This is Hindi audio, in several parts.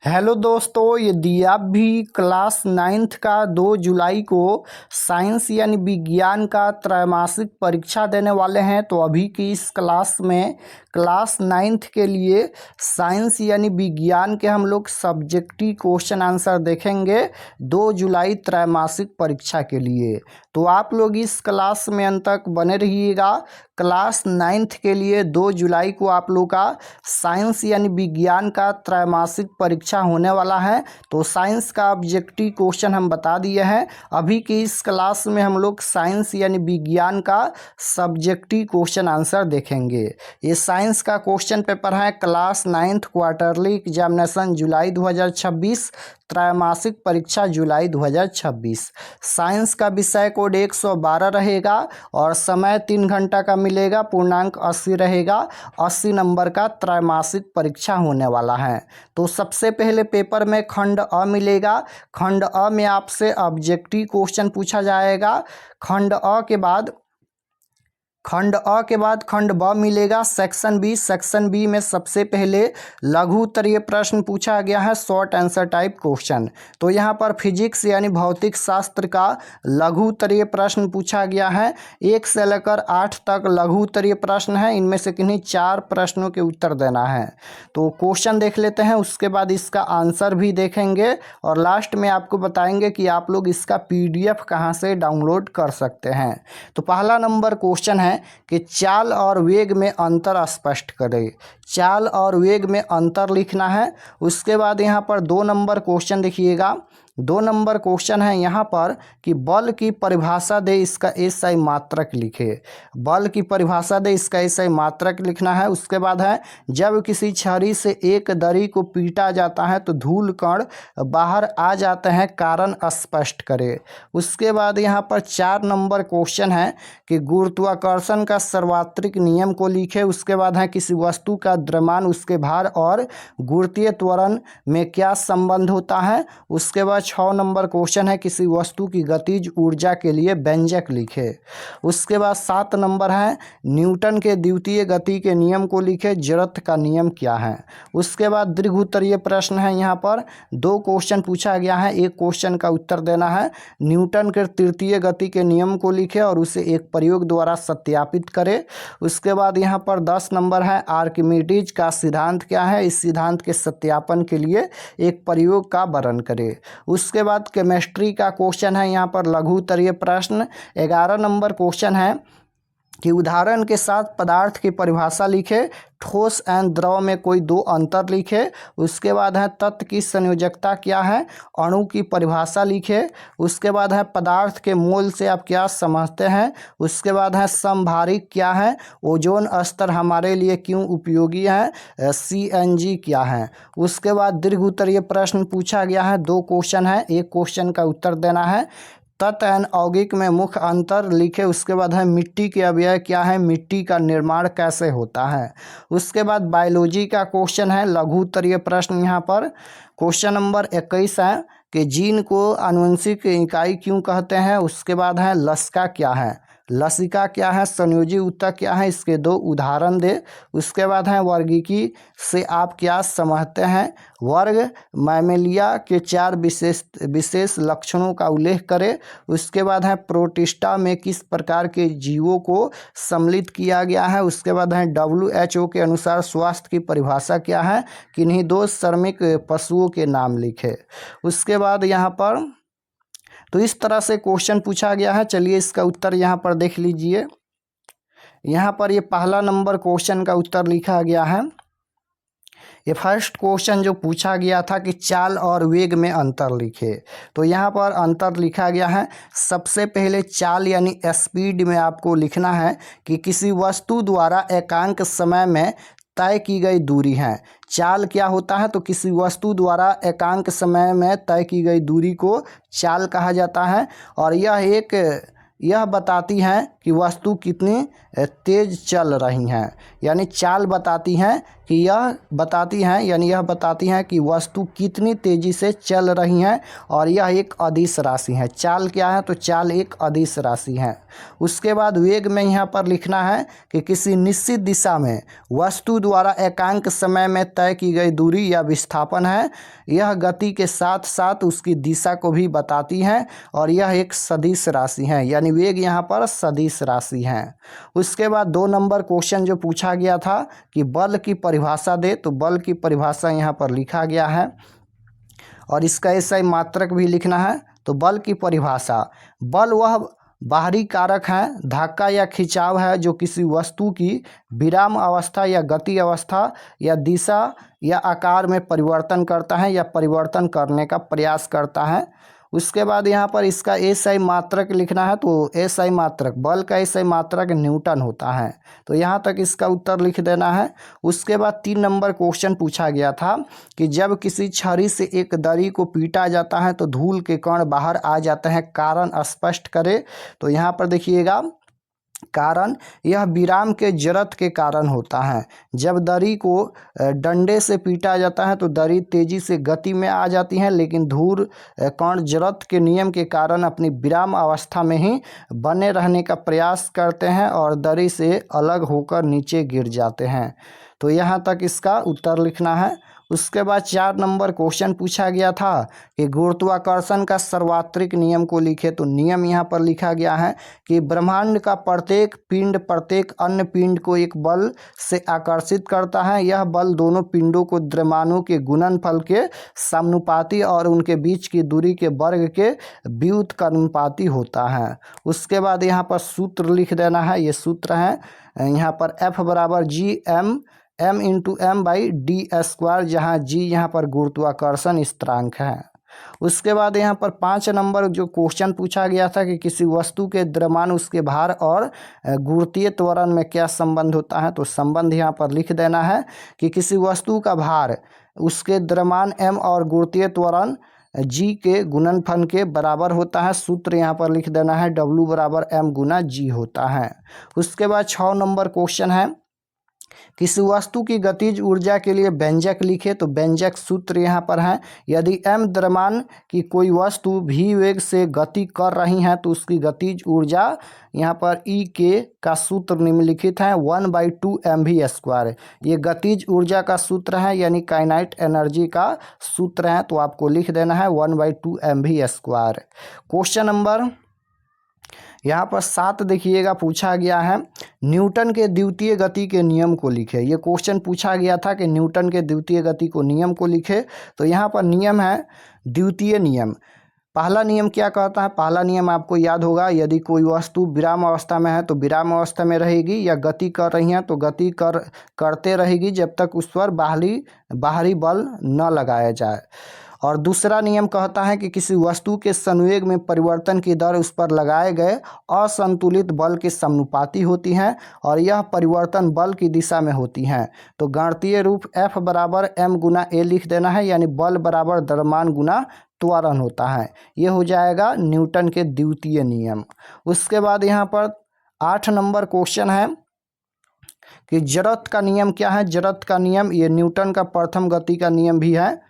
हेलो दोस्तों, यदि आप भी क्लास 9th का 2 जुलाई को साइंस यानी विज्ञान का त्रैमासिक परीक्षा देने वाले हैं तो अभी की इस क्लास में क्लास 9th के लिए साइंस यानी विज्ञान के हम लोग सब्जेक्टिव क्वेश्चन आंसर देखेंगे 2 जुलाई त्रैमासिक परीक्षा के लिए। तो आप लोग इस क्लास में अंत तक बने रहिएगा। क्लास 9th के लिए 2 जुलाई को आप लोग का साइंस यानी विज्ञान का त्रैमासिक परीक्षा होने वाला है। तो साइंस का ऑब्जेक्टिव क्वेश्चन हम बता दिए हैं। अभी की इस क्लास में हम लोग साइंस यानी विज्ञान का सब्जेक्टिव क्वेश्चन आंसर देखेंगे। ये साइंस का क्वेश्चन पेपर है क्लास 9th क्वार्टरली एग्जामिनेशन जुलाई 2026, त्रैमासिक परीक्षा जुलाई 2026। साइंस का विषय कोड 112 रहेगा और समय 3 घंटा का मिलेगा। पूर्णांक 80 रहेगा। 80 नंबर का त्रैमासिक परीक्षा होने वाला है। तो सबसे पहले पेपर में खंड अ मिलेगा। खंड अ में आपसे ऑब्जेक्टिव क्वेश्चन पूछा जाएगा। खंड के बाद खंड ब मिलेगा। Section B. सेक्शन बी में सबसे पहले लघु उत्तरीय प्रश्न पूछा गया है, शॉर्ट आंसर टाइप क्वेश्चन। तो यहाँ पर फिजिक्स यानी भौतिक शास्त्र का लघु उत्तरीय प्रश्न पूछा गया है। 1 से लेकर 8 तक लघु उत्तरीय प्रश्न है। इनमें से किन्हीं 4 प्रश्नों के उत्तर देना है। तो क्वेश्चन देख लेते हैं, उसके बाद इसका आंसर भी देखेंगे और लास्ट में आपको बताएंगे कि आप लोग इसका PDF कहाँ से डाउनलोड कर सकते हैं। तो पहला नंबर क्वेश्चन है कि चाल और वेग में अंतर स्पष्ट करें। चाल और वेग में अंतर लिखना है। उसके बाद यहाँ पर 2 नंबर क्वेश्चन देखिएगा। 2 नंबर क्वेश्चन है यहाँ पर कि बल की परिभाषा दे, इसका SI मात्रक लिखे। बल की परिभाषा दे, इसका SI मात्रक लिखना है। उसके बाद है जब किसी छड़ी से एक दरी को पीटा जाता है तो धूल कण बाहर आ जाते हैं, कारण स्पष्ट करे। उसके बाद यहाँ पर 4 नंबर क्वेश्चन है कि गुरुत्वाकर्षण का सार्वत्रिक नियम को लिखे। उसके बाद है किसी वस्तु का द्रव्यमान, उसके भार और गुरुत्वीय त्वरण में क्या संबंध होता है। उसके बाद 6 नंबर क्वेश्चन है किसी वस्तु की गतिज ऊर्जा के लिए व्यंजक लिखे। उसके बाद 7 नंबर है न्यूटन के द्वितीय गति के नियम को लिखे। जड़त्व का नियम क्या है। उसके बाद दीर्घ उत्तरीय प्रश्न है। यहाँ पर 2 क्वेश्चन पूछा गया है। एक क्वेश्चन का उत्तर देना है। न्यूटन के तृतीय गति के नियम को लिखे और उसे एक प्रयोग द्वारा सत्यापित करे। उसके बाद यहाँ पर 10 नंबर है आर्किमिडीज का सिद्धांत क्या है, इस सिद्धांत के सत्यापन के लिए एक प्रयोग का वर्णन करे। उसके बाद केमिस्ट्री का क्वेश्चन है। यहाँ पर लघु उत्तरीय प्रश्न 11 नंबर क्वेश्चन है कि उदाहरण के साथ पदार्थ की परिभाषा लिखे। ठोस एवं द्रव में कोई 2 अंतर लिखे। उसके बाद है तत्व की संयोजकता क्या है, अणु की परिभाषा लिखे। उसके बाद है पदार्थ के मोल से आप क्या समझते हैं। उसके बाद है समभारिक क्या है, ओजोन स्तर हमारे लिए क्यों उपयोगी है, CNG क्या है। उसके बाद दीर्घ उत्तरीय प्रश्न पूछा गया है। 2 क्वेश्चन है, एक क्वेश्चन का उत्तर देना है। तत्व एवं यौगिक में मुख्य अंतर लिखे। उसके बाद है मिट्टी के अवयव क्या है, मिट्टी का निर्माण कैसे होता है। उसके बाद बायोलॉजी का क्वेश्चन है, लघु उत्तरीय प्रश्न। यहाँ पर क्वेश्चन नंबर 21 है कि जीन को आनुवंशिक इकाई क्यों कहते हैं। उसके बाद है लसिका क्या है, लसिका क्या है, संयोजी ऊतक क्या है, इसके 2 उदाहरण दे। उसके बाद है वर्गीकी से आप क्या समझते हैं। वर्ग मैमेलिया के 4 विशेष लक्षणों का उल्लेख करें। उसके बाद है प्रोटिस्टा में किस प्रकार के जीवों को सम्मिलित किया गया है। उसके बाद है WHO के अनुसार स्वास्थ्य की परिभाषा क्या है, किन्हीं 2 श्रमिक पशुओं के नाम लिखे। उसके बाद यहाँ पर तो इस तरह से क्वेश्चन पूछा गया है। चलिए इसका उत्तर यहाँ पर देख लीजिए। यहाँ पर ये पहला नंबर क्वेश्चन का उत्तर लिखा गया है। ये फर्स्ट क्वेश्चन जो पूछा गया था कि चाल और वेग में अंतर लिखे, तो यहाँ पर अंतर लिखा गया है। सबसे पहले चाल यानी स्पीड में आपको लिखना है कि किसी वस्तु द्वारा एकांक समय में तय की गई दूरी है। चाल क्या होता है, तो किसी वस्तु द्वारा एकांक समय में तय की गई दूरी को चाल कहा जाता है। और यह बताती हैं कि वस्तु कितनी तेज चल रही हैं, यानी चाल बताती हैं कि यह बताती हैं, यानी यह बताती हैं कि वस्तु कितनी तेज़ी से चल रही हैं और यह एक अदिश राशि है। चाल क्या है? तो चाल एक अदिश राशि है। उसके बाद वेग में यहाँ पर लिखना है कि किसी निश्चित दिशा में वस्तु द्वारा एकांक समय में तय की गई दूरी या विस्थापन है। यह गति के साथ साथ उसकी दिशा को भी बताती है और यह एक सदिश राशि है, यानी वेग यहाँ पर सदिश राशि है। उसके बाद 2 नंबर क्वेश्चन जो पूछा गया था कि बल की परिभाषा दे, तो बल की परिभाषा यहाँ पर लिखा गया है और इसका एसआई मात्रक भी लिखना है। तो बल की परिभाषा, बल वह बाहरी कारक है, धक्का या खिंचाव है जो किसी वस्तु की विराम अवस्था या गति अवस्था या दिशा या आकार में परिवर्तन करता है या परिवर्तन करने का प्रयास करता है। उसके बाद यहाँ पर इसका एसआई मात्रक लिखना है। तो एसआई मात्रक, बल का एसआई मात्रक न्यूटन होता है। तो यहाँ तक इसका उत्तर लिख देना है। उसके बाद 3 नंबर क्वेश्चन पूछा गया था कि जब किसी छड़ी से एक दरी को पीटा जाता है तो धूल के कण बाहर आ जाते हैं, कारण स्पष्ट करें। तो यहाँ पर देखिएगा, कारण यह विराम के जड़त्व के कारण होता है। जब दरी को डंडे से पीटा जाता है तो दरी तेजी से गति में आ जाती है, लेकिन धूल कण जड़त्व के नियम के कारण अपनी विराम अवस्था में ही बने रहने का प्रयास करते हैं और दरी से अलग होकर नीचे गिर जाते हैं। तो यहाँ तक इसका उत्तर लिखना है। उसके बाद 4 नंबर क्वेश्चन पूछा गया था कि गुरुत्वाकर्षण का सार्वत्रिक नियम को लिखे। तो नियम यहाँ पर लिखा गया है कि ब्रह्मांड का प्रत्येक पिंड प्रत्येक अन्य पिंड को एक बल से आकर्षित करता है। यह बल दोनों पिंडों को द्रव्यमानों के गुणनफल के समानुपाती और उनके बीच की दूरी के वर्ग के व्युत्क्रमानुपाती होता है। उसके बाद यहाँ पर सूत्र लिख देना है। ये सूत्र है यहाँ पर F बराबर m into m by d square, जहाँ g यहाँ पर गुरुत्वाकर्षण स्थिरांक है। उसके बाद यहाँ पर 5 नंबर जो क्वेश्चन पूछा गया था कि किसी वस्तु के द्रव्यमान, उसके भार और गुरुत्वीय त्वरण में क्या संबंध होता है। तो संबंध यहाँ पर लिख देना है कि किसी वस्तु का भार उसके द्रव्यमान m और गुरुत्वीय त्वरण g के गुणनफल के बराबर होता है। सूत्र यहाँ पर लिख देना है, W बराबर m गुना g होता है। उसके बाद 6 नंबर क्वेश्चन है, किसी वस्तु की गतिज ऊर्जा के लिए व्यंजक लिखे। तो व्यंजक सूत्र यहाँ पर है, यदि m द्रव्यमान की कोई वस्तु v वेग से गति कर रही है तो उसकी गतिज ऊर्जा यहाँ पर E के का सूत्र निम्नलिखित है 1/2 mv²। ये गतिज ऊर्जा का सूत्र है, यानी काइनेटिक एनर्जी का सूत्र है। तो आपको लिख देना है 1/2 mv²। क्वेश्चन नंबर यहाँ पर 7 देखिएगा पूछा गया है, न्यूटन के द्वितीय गति के नियम को लिखे। ये क्वेश्चन पूछा गया था कि न्यूटन के द्वितीय गति को नियम को लिखे। तो यहाँ पर नियम है द्वितीय नियम। पहला नियम क्या कहता है? पहला नियम आपको याद होगा, यदि कोई वस्तु विराम अवस्था में है तो विराम अवस्था में रहेगी, या गति कर रही है तो गति करते रहेगी जब तक उस पर बाहरी बल न लगाया जाए। और दूसरा नियम कहता है कि किसी वस्तु के संवेग में परिवर्तन की दर उस पर लगाए गए असंतुलित बल के समानुपाती होती है और यह परिवर्तन बल की दिशा में होती है। तो गणितीय रूप F बराबर m गुना a लिख देना है, यानी बल बराबर द्रव्यमान गुना त्वरण होता है। ये हो जाएगा न्यूटन के द्वितीय नियम। उसके बाद यहाँ पर 8 नंबर क्वेश्चन है कि जड़त्व का नियम क्या है। जड़त्व का नियम ये न्यूटन का प्रथम गति का नियम भी है।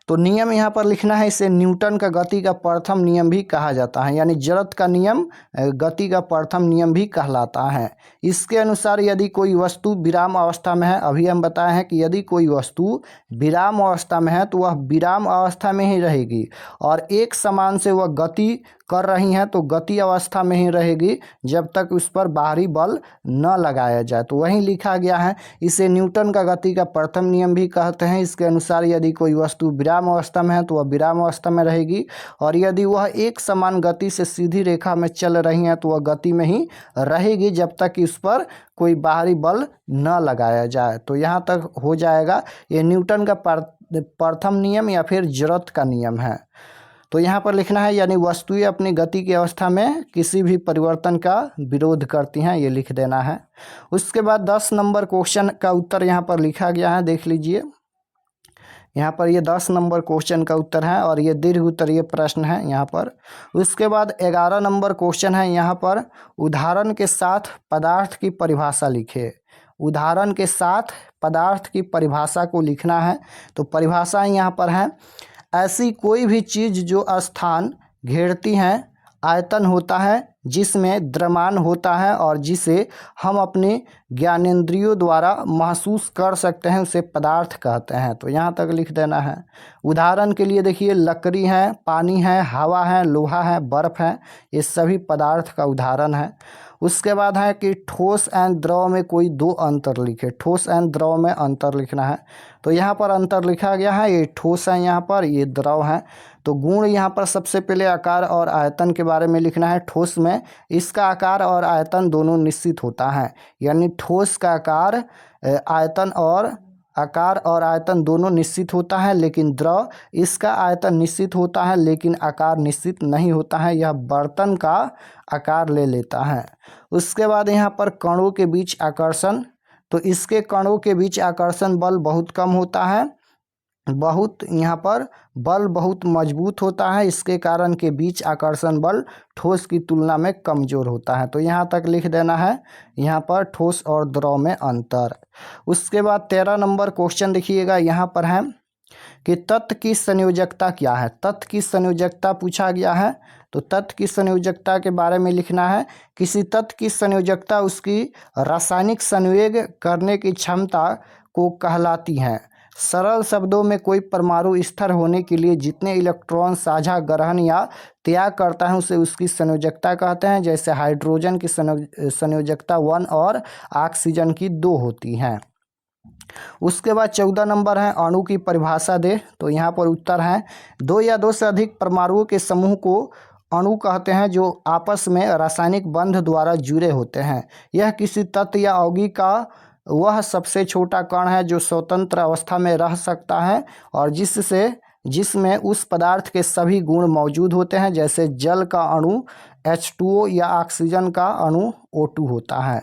तो नियम यहाँ पर लिखना है, इसे न्यूटन का गति का प्रथम नियम भी कहा जाता है, यानी जड़त्व का नियम गति का प्रथम नियम भी कहलाता है। इसके अनुसार यदि कोई वस्तु विराम अवस्था में है, अभी हम बताए हैं कि यदि कोई वस्तु विराम अवस्था में है तो वह विराम अवस्था में ही रहेगी और एक समान से वह गति कर रही हैं तो गति अवस्था में ही रहेगी जब तक उस पर बाहरी बल न लगाया जाए। तो वहीं लिखा गया है, इसे न्यूटन का गति का प्रथम नियम भी कहते हैं। इसके अनुसार यदि कोई वस्तु विराम अवस्था में है तो वह विराम अवस्था में रहेगी और यदि वह एक समान गति से सीधी रेखा में चल रही हैं तो वह गति में ही रहेगी जब तक कि उस पर कोई बाहरी बल न लगाया जाए। तो यहाँ तक हो जाएगा, ये न्यूटन का प्रथम नियम या फिर जड़त्व का नियम है। तो यहाँ पर लिखना है, यानी वस्तुएं अपनी गति की अवस्था में किसी भी परिवर्तन का विरोध करती हैं, ये लिख देना है। उसके बाद 10 नंबर क्वेश्चन का उत्तर यहाँ पर लिखा गया है, देख लीजिए। यहाँ पर ये 10 नंबर क्वेश्चन का उत्तर है और ये दीर्घ उत्तरीय प्रश्न है यहाँ पर। उसके बाद 11 नंबर क्वेश्चन है, यहाँ पर उदाहरण के साथ पदार्थ की परिभाषा लिखे। उदाहरण के साथ पदार्थ की परिभाषा को लिखना है। तो परिभाषाएं यहाँ पर हैं। ऐसी कोई भी चीज़ जो स्थान घेरती हैं, आयतन होता है, जिसमें द्रव्यमान होता है और जिसे हम अपने ज्ञानेंद्रियों द्वारा महसूस कर सकते हैं, उसे पदार्थ कहते हैं। तो यहाँ तक लिख देना है। उदाहरण के लिए देखिए, लकड़ी है, पानी है, हवा है, लोहा है, बर्फ़ है, ये सभी पदार्थ का उदाहरण है। उसके बाद है कि ठोस एवं द्रव में कोई दो अंतर लिखे। ठोस एवं द्रव में अंतर लिखना है। तो यहाँ पर अंतर लिखा गया है, ये ठोस है, यहाँ पर ये द्रव है। तो गुण यहाँ पर सबसे पहले आकार और आयतन के बारे में लिखना है। ठोस में इसका आकार और आयतन दोनों निश्चित होता है, यानी ठोस का आकार और आयतन दोनों निश्चित होता है, लेकिन द्रव इसका आयतन निश्चित होता है लेकिन आकार निश्चित नहीं होता है, यह बर्तन का आकार ले लेता है। उसके बाद यहाँ पर कणों के बीच आकर्षण, तो इसके कणों के बीच आकर्षण बल बहुत कम होता है, यहाँ पर बल बहुत मजबूत होता है, इसके कारण के बीच आकर्षण बल ठोस की तुलना में कमज़ोर होता है। तो यहाँ तक लिख देना है, यहाँ पर ठोस और द्रव में अंतर। उसके बाद 13 नंबर क्वेश्चन देखिएगा, यहाँ पर है कि तत्व की संयोजकता क्या है। तत्व की संयोजकता पूछा गया है। तो तत्व की संयोजकता के बारे में लिखना है। किसी तत्व की संयोजकता उसकी रासायनिक संवेग करने की क्षमता को कहलाती है। सरल शब्दों में कोई परमाणु स्थिर होने के लिए जितने इलेक्ट्रॉन साझा ग्रहण या त्याग करता है उसे उसकी संयोजकता कहते हैं। जैसे हाइड्रोजन की संयोजकता 1 और ऑक्सीजन की 2 होती हैं। उसके बाद 14 नंबर है, अणु की परिभाषा दे। तो यहाँ पर उत्तर है, 2 या 2 से अधिक परमाणुओं के समूह को अणु कहते हैं जो आपस में रासायनिक बंध द्वारा जुड़े होते हैं। यह किसी तत्व या यौगिक का वह सबसे छोटा कण है जो स्वतंत्र अवस्था में रह सकता है और जिसमें उस पदार्थ के सभी गुण मौजूद होते हैं। जैसे जल का अणु H2O या ऑक्सीजन का अणु O2 होता है।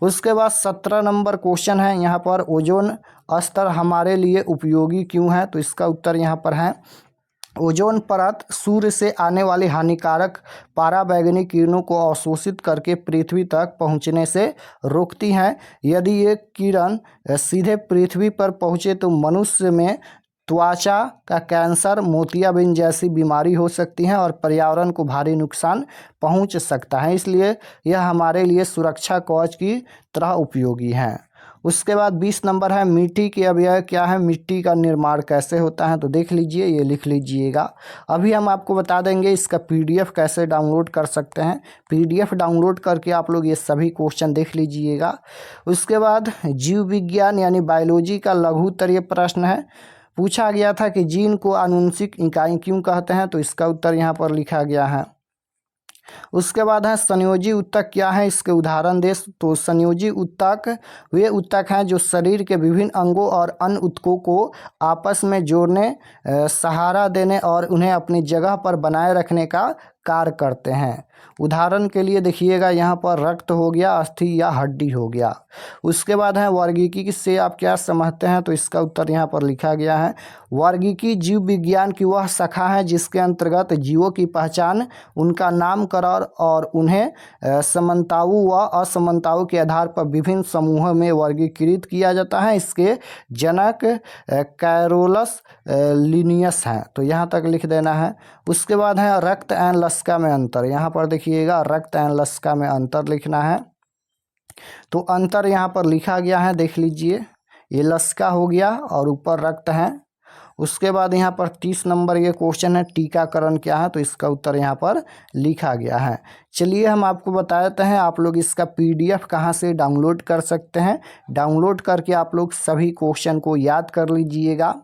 उसके बाद 17 नंबर क्वेश्चन है, यहाँ पर ओजोन स्तर हमारे लिए उपयोगी क्यों है। तो इसका उत्तर यहाँ पर है, ओजोन परत सूर्य से आने वाली हानिकारक पराबैंगनी किरणों को अवशोषित करके पृथ्वी तक पहुंचने से रोकती है। यदि ये किरण सीधे पृथ्वी पर पहुंचे तो मनुष्य में त्वचा का कैंसर, मोतियाबिंद जैसी बीमारी हो सकती है और पर्यावरण को भारी नुकसान पहुंच सकता है। इसलिए यह हमारे लिए सुरक्षा कवच की तरह उपयोगी है। उसके बाद 20 नंबर है, मिट्टी के अवयव क्या है, मिट्टी का निर्माण कैसे होता है। तो देख लीजिए, ये लिख लीजिएगा। अभी हम आपको बता देंगे इसका PDF कैसे डाउनलोड कर सकते हैं। PDF डाउनलोड करके आप लोग ये सभी क्वेश्चन देख लीजिएगा। उसके बाद जीव विज्ञान यानी बायोलॉजी का लघुत्तरीय प्रश्न है। पूछा गया था कि जीन को आनुवंशिक इकाई क्यों कहते हैं। तो इसका उत्तर यहाँ पर लिखा गया है। उसके बाद है, संयोजी ऊतक क्या है, इसके उदाहरण दे। तो संयोजी ऊतक वे ऊतक हैं जो शरीर के विभिन्न अंगों और अन्य ऊतकों को आपस में जोड़ने, सहारा देने और उन्हें अपनी जगह पर बनाए रखने का कार्य करते हैं। उदाहरण के लिए देखिएगा, यहाँ पर रक्त हो गया, अस्थि या हड्डी हो गया। उसके बाद है, वर्गीकी से आप क्या समझते हैं। तो इसका उत्तर यहाँ पर लिखा गया है, वर्गीकी जीव विज्ञान की वह शाखा है जिसके अंतर्गत जीवों की पहचान, उनका नामकरण और उन्हें समानताओं व असमानताओं के आधार पर विभिन्न समूहों में वर्गीकृत किया जाता है। इसके जनक कैरोलस लिनियस हैं। तो यहाँ तक लिख देना है। उसके बाद है, रक्त एवं लसिका में अंतर। यहाँ पर देखिएगा, रक्त एवं लसिका में अंतर लिखना है। तो अंतर यहाँ पर लिखा गया है, देख लीजिए, ये लसिका हो गया और ऊपर रक्त है। उसके बाद यहाँ पर 30 नंबर ये क्वेश्चन है, टीकाकरण क्या है। तो इसका उत्तर यहाँ पर लिखा गया है। चलिए हम आपको बता देते हैं, आप लोग इसका PDF कहाँ से डाउनलोड कर सकते हैं। डाउनलोड करके आप लोग सभी क्वेश्चन को याद कर लीजिएगा।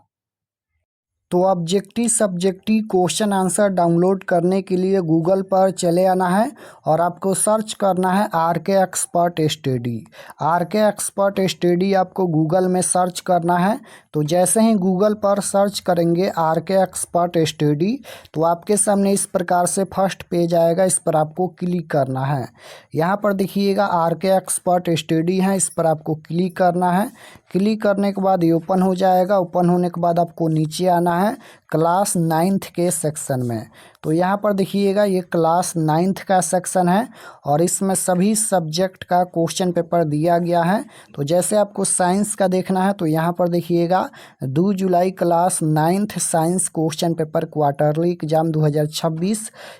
तो objective subjective question answer download करने के लिए गूगल पर चले आना है और आपको सर्च करना है RK expert study. RK expert study आपको गूगल में सर्च करना है। तो जैसे ही गूगल पर सर्च करेंगे RK एक्सपर्ट स्टडी, तो आपके सामने इस प्रकार से फर्स्ट पेज आएगा, इस पर आपको क्लिक करना है। यहाँ पर देखिएगा RK एक्सपर्ट स्टडी है, इस पर आपको क्लिक करना है। क्लिक करने के बाद ये ओपन हो जाएगा। ओपन होने के बाद आपको नीचे आना है क्लास 9th के सेक्शन में। तो यहाँ पर देखिएगा ये क्लास 9th का सेक्शन है और इसमें सभी सब्जेक्ट का क्वेश्चन पेपर दिया गया है। तो जैसे आपको साइंस का देखना है तो यहाँ पर देखिएगा 2 जुलाई class 9th science question paper quarterly exam 2026,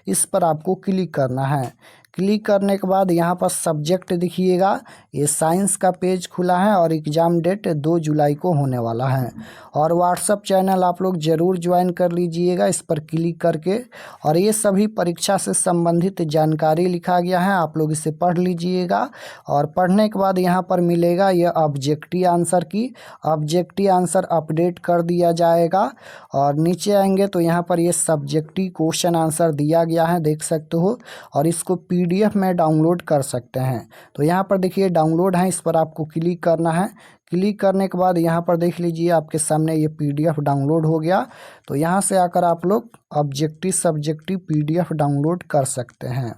इस पर आपको क्लिक करना है। क्लिक करने के बाद यहाँ पर सब्जेक्ट दिखिएगा, ये साइंस का पेज खुला है और एग्ज़ाम डेट 2 जुलाई को होने वाला है। और व्हाट्सअप चैनल आप लोग ज़रूर ज्वाइन कर लीजिएगा इस पर क्लिक करके। और ये सभी परीक्षा से संबंधित जानकारी लिखा गया है, आप लोग इसे पढ़ लीजिएगा। और पढ़ने के बाद यहाँ पर मिलेगा ये ऑब्जेक्टिव आंसर की, ऑब्जेक्टिव आंसर अपडेट कर दिया जाएगा। और नीचे आएंगे तो यहाँ पर ये सब्जेक्टिव क्वेश्चन आंसर दिया गया है, देख सकते हो। और इसको PDF में डाउनलोड कर सकते हैं। तो यहाँ पर देखिए डाउनलोड है, इस पर आपको क्लिक करना है। क्लिक करने के बाद यहाँ पर देख लीजिए आपके सामने ये PDF डाउनलोड हो गया। तो यहाँ से आकर आप लोग ऑब्जेक्टिव सब्जेक्टिव PDF डाउनलोड कर सकते हैं।